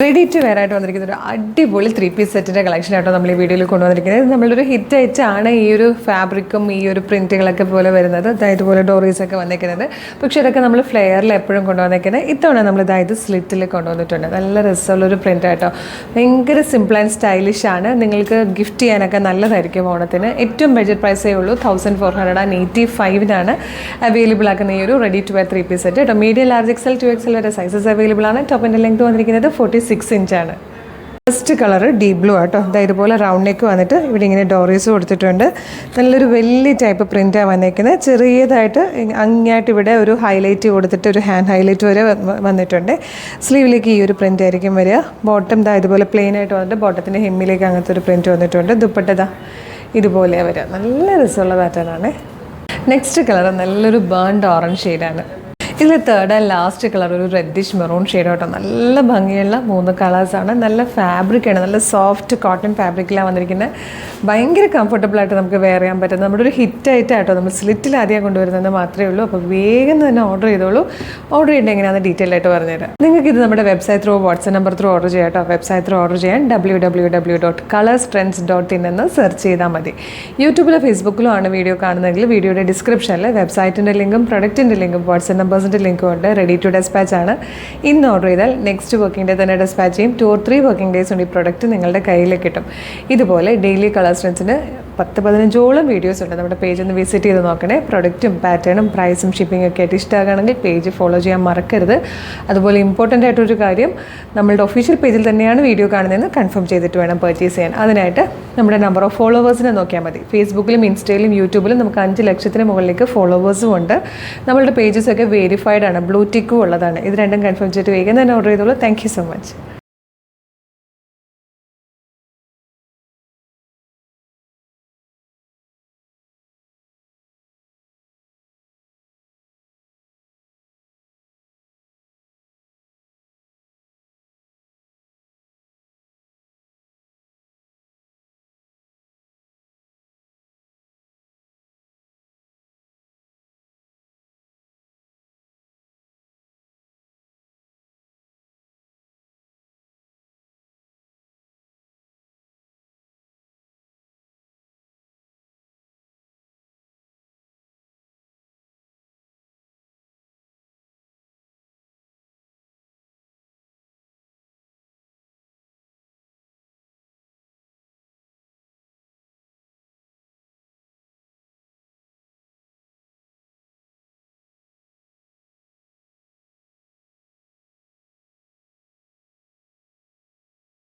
Ready to wear ആയിട്ട് വന്നിരിക്കുന്ന ഒരു അടിപൊളി 3-piece സെറ്റിൻ്റെ കളക്ഷൻ ആയിട്ടോ നമ്മൾ ഈ വീഡിയോയിൽ കൊണ്ടുവന്നിരിക്കുന്നത്. ഇത് നമ്മളൊരു ഹിറ്റ് ആയിട്ടാണ് ഈ ഒരു ഫാബ്രിക്കും ഈ ഒരു പ്രിൻറ്റുകളൊക്കെ പോലെ വരുന്നത്. ഇതുപോലെ ഡോറീസൊക്കെ വന്നിരിക്കുന്നത്. പക്ഷേ ഇതൊക്കെ നമ്മൾ ഫ്ലെയറിൽ എപ്പോഴും കൊണ്ടുവന്നിരിക്കുന്നത്. ഇത്തവണ നമ്മൾ സ്ലിറ്റിൽ കൊണ്ടുവന്നിട്ടുണ്ട്. നല്ല രസമുള്ളൊരു പ്രിൻ്റ് ആയിട്ടോ. ഭയങ്കര സിമ്പിൾ ആൻഡ് സ്റ്റൈലിഷ് ആണ്. നിങ്ങൾക്ക് ഗിഫ്റ്റ് ചെയ്യാനൊക്കെ നല്ലതായിരിക്കും ഓണത്തിന്. ഏറ്റവും ബഡ്ജറ്റ് പ്രൈസേ ഉള്ളൂ. 1485 അവൈലബിൾ ആക്കുന്ന ഈ ഒരു ready to wear 3-piece set കേട്ടോ. മീഡിയം ലാർജ് XL 2XL വരെ സൈസസ് അവൈലബിൾ ആണ്. ടോപ്പിൻ്റെ ലെങ്ത് വന്നിരിക്കുന്നത് 46 ഇഞ്ചാണ്. ഫസ്റ്റ് കളർ ഡീപ് ബ്ലൂ ആട്ടോ. ഇതുപോലെ റൗണ്ട് നെക്ക് വന്നിട്ട് ഇവിടെ ഇങ്ങനെ ഡോറീസ് കൊടുത്തിട്ടുണ്ട്. നല്ലൊരു വലിയ ടൈപ്പ് പ്രിൻ്റാണ് വന്നേക്കുന്നത്. ചെറിയതായിട്ട് അങ്ങായിട്ട് ഇവിടെ ഒരു ഹൈലൈറ്റ് കൊടുത്തിട്ട് ഒരു ഹാൻഡ് ഹൈലൈറ്റ് വരെ വന്നിട്ടുണ്ട്. സ്ലീവിലേക്ക് ഈ ഒരു പ്രിൻ്റ് ആയിരിക്കും വരിക. ബോട്ടം ഇതുപോലെ പ്ലെയിൻ ആയിട്ട് വന്നിട്ട് ബോട്ടത്തിൻ്റെ ഹെമ്മിലേക്ക് അങ്ങനത്തെ ഒരു പ്രിൻ്റ് വന്നിട്ടുണ്ട്. ദുപ്പട്ട ഇതുപോലെ വരിക. നല്ല രസമുള്ള പാറ്റേൺ ആണ്. നെക്സ്റ്റ് കളർ നല്ലൊരു ബേൺഡ് ഓറഞ്ച് ഷെയ്ഡാണ്. ഇതിൽ തേർഡ് ആൻഡ് ലാസ്റ്റ് കളർ ഒരു റെഡിഷ് മെറൂൺ ഷെയ്ഡ് കേട്ടോ. നല്ല ഭംഗിയുള്ള 3 കളേഴ്സാണ്. നല്ല ഫാബ്രിക്കാണ്. നല്ല സോഫ്റ്റ് കോട്ടൺ ഫാബ്രിക്കിലാണ് വന്നിരിക്കുന്നത്. ഭയങ്കര കംഫർട്ടബിളായിട്ട് നമുക്ക് വെയർ ചെയ്യാൻ പറ്റും. നമ്മുടെ ഒരു ഹിറ്റായിട്ടാട്ടോ നമ്മൾ സ്ലിറ്റിൽ ആദ്യം കൊണ്ടുവരുന്നത് മാത്രമേ ഉള്ളൂ. അപ്പോൾ വേഗം തന്നെ ഓർഡർ ചെയ്തോളൂ. ഓർഡർ ചെയ്യേണ്ട എങ്ങനെയാണെന്ന് ഡീറ്റെയിൽ ആയിട്ട് പറഞ്ഞുതരാം. നിങ്ങൾക്ക് ഇത് നമ്മുടെ website through WhatsApp number through order ചെയ്യാം കേട്ടോ. വെബ്സൈറ്റ് ത്രൂ ഓർഡർ ചെയ്യാൻ www.colorstrends.in എന്ന് സെർച്ച് ചെയ്താൽ മതി. യൂട്യൂബിലോ ഫേസ്ബുക്കിലോ ആണ് വീഡിയോ കാണുന്നതെങ്കിൽ വീഡിയോയുടെ ഡിസ്ക്രിപ്ഷനിൽ വെബ്സൈറ്റിൻ്റെ ലിങ്കും പ്രൊഡക്റ്റിൻ്റെ ലിങ്കും വാട്സ്ആപ്പ് നമ്പേഴ്സിൻ്റെ ലിങ്കും ഉണ്ട്. റെഡി ടു ഡെസ്പാച്ച് ആണ്. ഇന്ന് ഓർഡർ ചെയ്താൽ നെക്സ്റ്റ് വർക്കിംഗ് ഡേ തന്നെ ഡെസ്പാച്ച് ചെയ്യും. 2 or 3 വർക്കിംഗ് ഡേയ്സ് കൊണ്ട് ഈ പ്രൊഡക്റ്റ് നിങ്ങളുടെ കയ്യിലേക്ക് കിട്ടും. ഇതുപോലെ ഡെയിലി കളർ സ്ട്രെൻസിന് 10-15ഓളം വീഡിയോസ് ഉണ്ട്. നമ്മുടെ പേജ് ഒന്ന് വിസിറ്റ് ചെയ്ത് നോക്കണേ. പ്രൊഡക്റ്റും പാറ്റേണും പ്രൈസും ഷിപ്പിംഗ് ഒക്കെ ആയിട്ട് ഇഷ്ടമാകുകയാണെങ്കിൽ പേജ് ഫോളോ ചെയ്യാൻ മറക്കരുത്. അതുപോലെ ഇമ്പോർട്ടൻ്റ് ആയിട്ടൊരു കാര്യം, നമ്മളുടെ ഒഫീഷ്യൽ പേജിൽ തന്നെയാണ് വീഡിയോ കാണുന്നതെന്ന് കൺഫേം ചെയ്തിട്ട് വേണം പർച്ചേസ് ചെയ്യാൻ. അതിനായിട്ട് നമ്മുടെ നമ്പർ ഓഫ് ഫോളോവേഴ്സിനെ നോക്കിയാൽ മതി. ഫേസ്ബുക്കിലും ഇൻസ്റ്റയിലും യൂട്യൂബിലും നമുക്ക് 5 ലക്ഷത്തിന് മുകളിലേക്ക് ഫോളോവേഴ്സും ഉണ്ട്. നമ്മളുടെ പേജസൊക്കെ വെരിഫൈഡ് ആണ്, ബ്ലൂ ടിക്കും ഉള്ളതാണ്. ഇത് രണ്ടും കൺഫേം ചെയ്തിട്ട് വേഗം തന്നെ ഓർഡർ ചെയ്തോളൂ. Thank you so much.